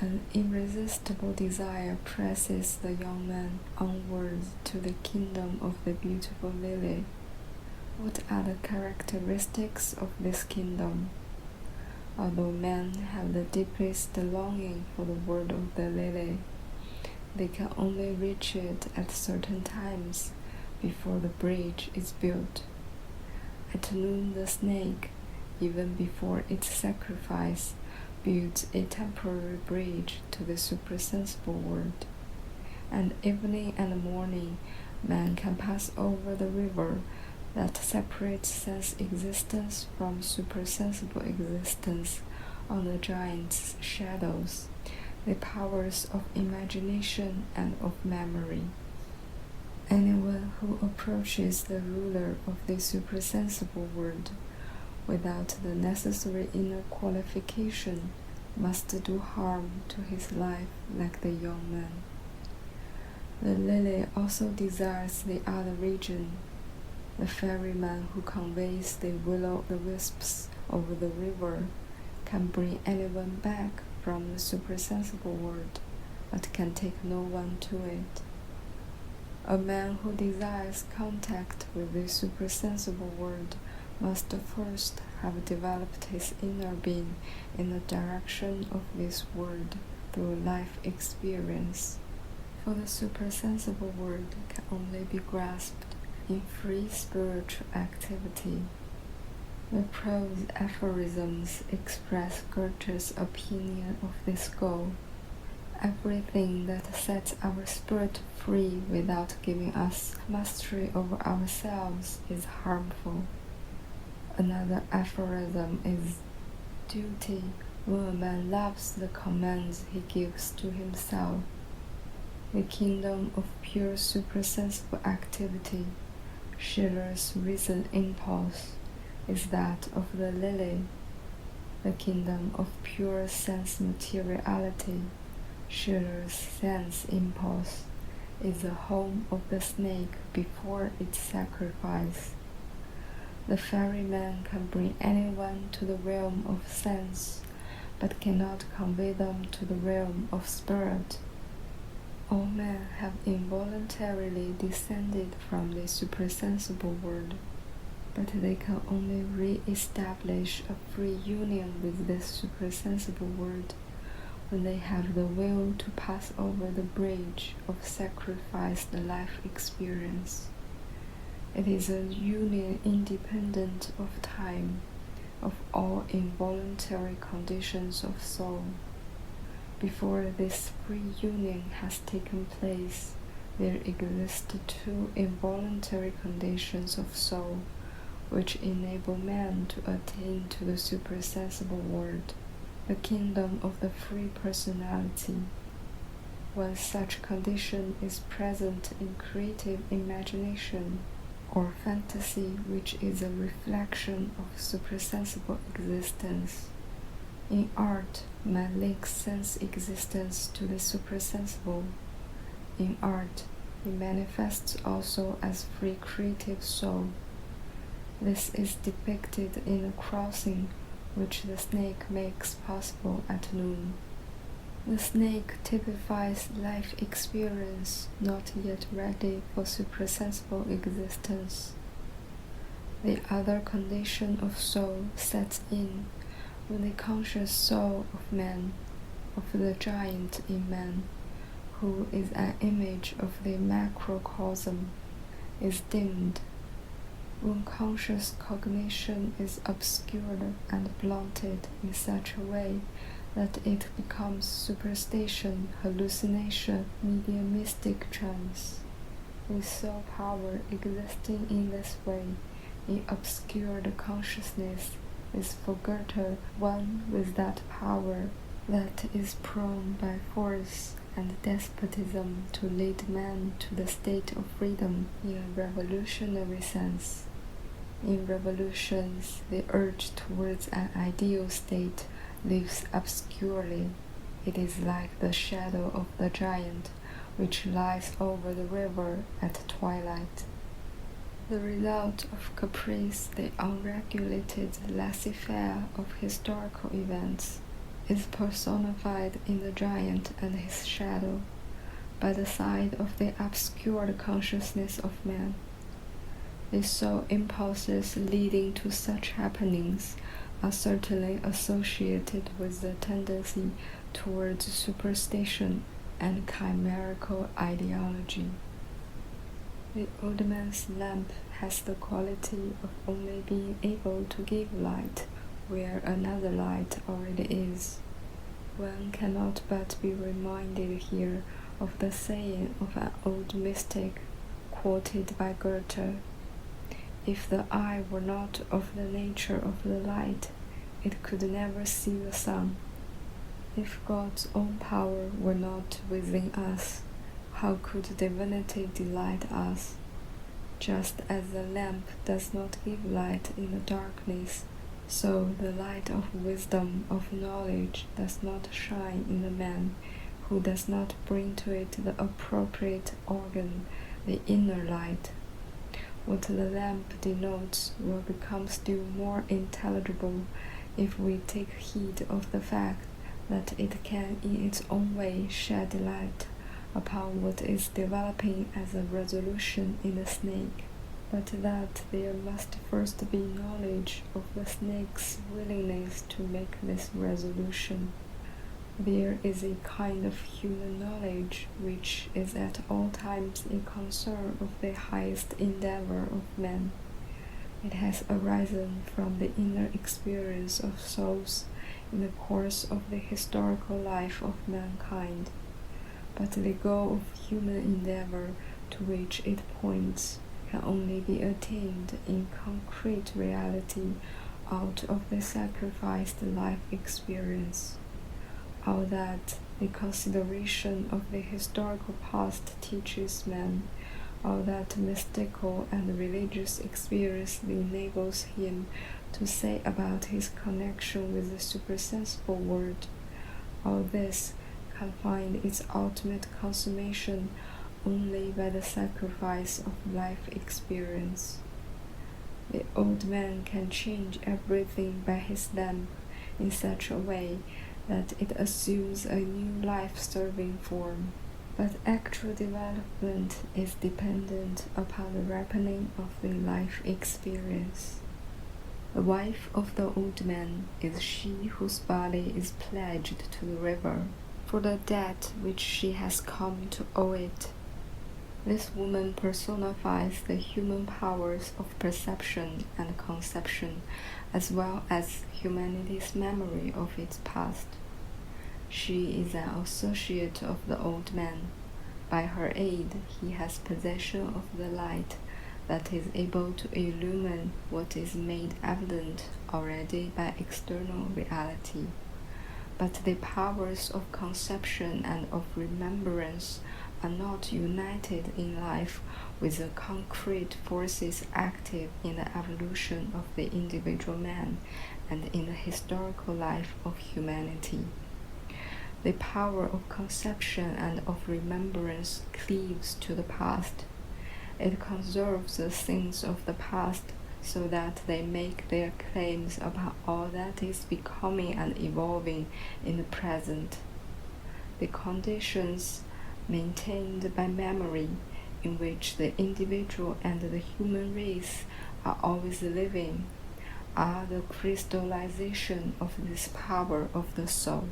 An irresistible desire presses the young man onwards to the kingdom of the beautiful lily. What are the characteristics of this kingdom? Although men have the deepest longing for the world of the lily, they can only reach it at certain times before the bridge is built. At noon the snake, even before its sacrifice, builds a temporary bridge to the supersensible world. And evening and morning, man can pass over the river that separates sense existence from supersensible existence on the giant's shadows, the powers of imagination and of memory. Anyone who approaches the ruler of the supersensible world without the necessary inner qualification must do harm to his life like the young man. The lily also desires the other region. The ferryman who conveys the will-o'-the-wisps over the river can bring anyone back from the supersensible world, but can take no one to it. A man who desires contact with the supersensible world must first have developed his inner being in the direction of this world through life experience. For the supersensible world can only be grasped in free spiritual activity. The prose aphorisms express Goethe's opinion of this goal. Everything that sets our spirit free without giving us mastery over ourselves is harmful. Another aphorism is, duty when a man loves the commands he gives to himself. The kingdom of pure supersensible activity, Schiller's reason impulse, is that of the lily. The kingdom of pure sense materiality, Schiller's sense impulse, is the home of the snake before its sacrifice. The ferryman can bring anyone to the realm of sense, but cannot convey them to the realm of spirit. All men have involuntarily descended from the supersensible world, but they can only re-establish a free union with this supersensible world when they have the will to pass over the bridge of sacrificed life experience. It is a union independent of time, of all involuntary conditions of soul. Before this free union has taken place, there exist two involuntary conditions of soul, which enable man to attain to the supersensible world, the kingdom of the free personality. When such condition is present in creative imagination, or fantasy which is a reflection of supersensible existence. In art, man links sense existence to the supersensible. In art, he manifests also as free creative soul. This is depicted in the crossing which the snake makes possible at noon. The snake typifies life experience not yet ready for supersensible existence. The other condition of soul sets in when the conscious soul of man, of the giant in man, who is an image of the macrocosm, is dimmed. When conscious cognition is obscured and blunted in such a way that it becomes superstition, hallucination, mediumistic trance. With soul power existing in this way, in obscured consciousness, is for Goethe one with that power that is prone by force and despotism to lead man to the state of freedom in a revolutionary sense. In revolutions, the urge towards an ideal state lives obscurely. It is like the shadow of the giant which lies over the river at twilight. The result of caprice, the unregulated laissez-faire of historical events, is personified in the giant and his shadow, by the side of the obscured consciousness of man. The soul impulses leading to such happenings are certainly associated with the tendency towards superstition and chimerical ideology. The old man's lamp has the quality of only being able to give light where another light already is. One cannot but be reminded here of the saying of an old mystic quoted by Goethe: "If the eye were not of the nature of the light, it could never see the sun." If God's own power were not within us, how could divinity delight us? Just as the lamp does not give light in the darkness, so the light of wisdom, of knowledge, does not shine in the man who does not bring to it the appropriate organ, the inner light. What the lamp denotes will become still more intelligible if we take heed of the fact that it can in its own way shed light upon what is developing as a resolution in the snake, but that there must first be knowledge of the snake's willingness to make this resolution. There is a kind of human knowledge which is at all times a concern of the highest endeavor of man. It has arisen from the inner experience of souls in the course of the historical life of mankind, but the goal of human endeavor to which it points can only be attained in concrete reality out of the sacrificed life experience. All that the consideration of the historical past teaches man, all that mystical and religious experience enables him to say about his connection with the supersensible world, all this can find its ultimate consummation only by the sacrifice of life experience. The old man can change everything by his lamp in such a way that it assumes a new life-serving form, but actual development is dependent upon the ripening of the life experience. The wife of the old man is she whose body is pledged to the river for the debt which she has come to owe it. This woman personifies the human powers of perception and conception, as well as humanity's memory of its past. She is an associate of the old man. By her aid, he has possession of the light that is able to illumine what is made evident already by external reality. But the powers of conception and of remembrance are not united in life with the concrete forces active in the evolution of the individual man and in the historical life of humanity. The power of conception and of remembrance cleaves to the past. It conserves the things of the past so that they make their claims upon all that is becoming and evolving in the present. The conditions maintained by memory, in which the individual and the human race are always living, are the crystallization of this power of the soul.